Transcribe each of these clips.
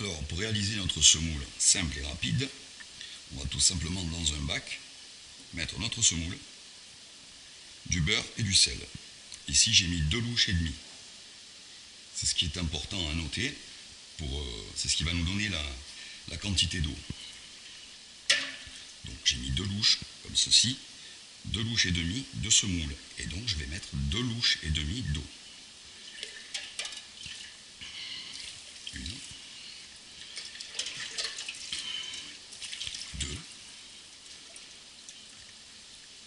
Alors, pour réaliser notre semoule simple et rapide, on va tout simplement dans un bac mettre notre semoule, du beurre et du sel. Ici, j'ai mis 2 louches et demie. C'est ce qui est important à noter, c'est ce qui va nous donner la quantité d'eau. Donc j'ai mis 2 louches comme ceci, 2 louches et demie de semoule. Et donc je vais mettre 2 louches et demie d'eau. 1, 2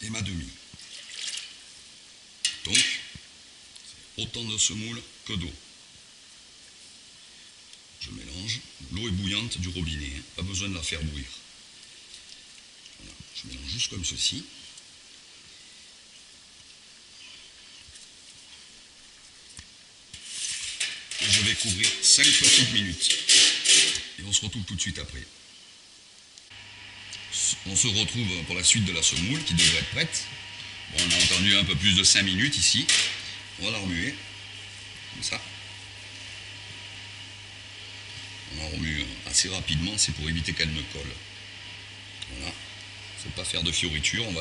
et ma demi. Donc, c'est autant de semoule que d'eau. Je mélange. L'eau est bouillante du robinet, hein, pas besoin de la faire bouillir. Voilà, je mélange juste comme ceci. Et je vais couvrir 5 petites minutes. Et on se retrouve tout de suite après. On se retrouve pour la suite de la semoule qui devrait être prête. Bon, on a entendu un peu plus de 5 minutes ici. On va la remuer, comme ça. On la remue assez rapidement, c'est pour éviter qu'elle ne colle. Voilà. Il ne faut pas faire de fioritures, on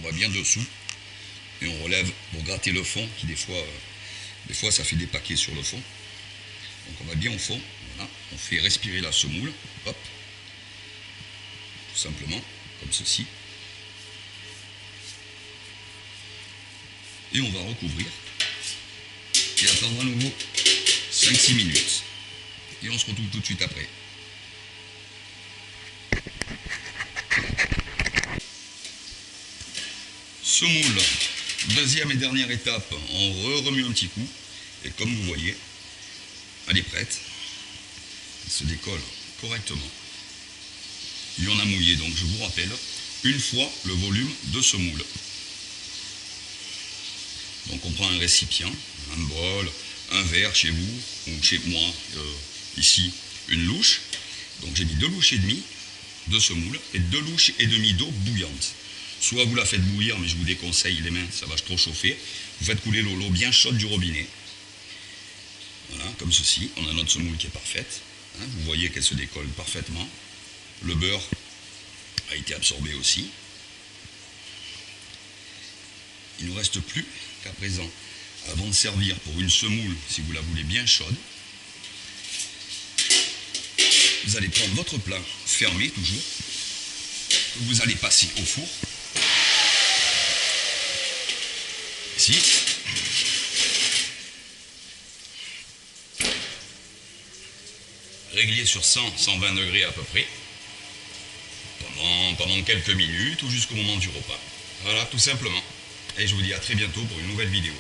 va bien dessous. Et on relève pour gratter le fond, qui des fois ça fait des paquets sur le fond. Donc on va bien au fond, voilà. On fait respirer la semoule, hop. Tout simplement, comme ceci. Et on va recouvrir. Et attendre à nouveau 5-6 minutes. Et on se retrouve tout de suite après. Semoule, deuxième et dernière étape, on remue un petit coup. Et comme vous voyez, elle est prête. Elle se décolle correctement. Il y en a mouillé, donc je vous rappelle, une fois le volume de semoule. Donc on prend un récipient, un bol, un verre chez vous, ou chez moi, ici, une louche. Donc j'ai mis 2 louches et demie de semoule et 2 louches et demie d'eau bouillante. Soit vous la faites bouillir, mais je vous déconseille les mains, ça va trop chauffer. Vous faites couler l'eau bien chaude du robinet. Voilà, comme ceci, on a notre semoule qui est parfaite. Hein, vous voyez qu'elle se décolle parfaitement. Le beurre a été absorbé aussi. Il ne nous reste plus qu'à présent, avant de servir pour une semoule, si vous la voulez bien chaude, vous allez prendre votre plat fermé toujours, que vous allez passer au four. Ici. Réglé sur 100-120 degrés à peu près. Pendant quelques minutes ou jusqu'au moment du repas. Voilà, tout simplement. Et je vous dis à très bientôt pour une nouvelle vidéo.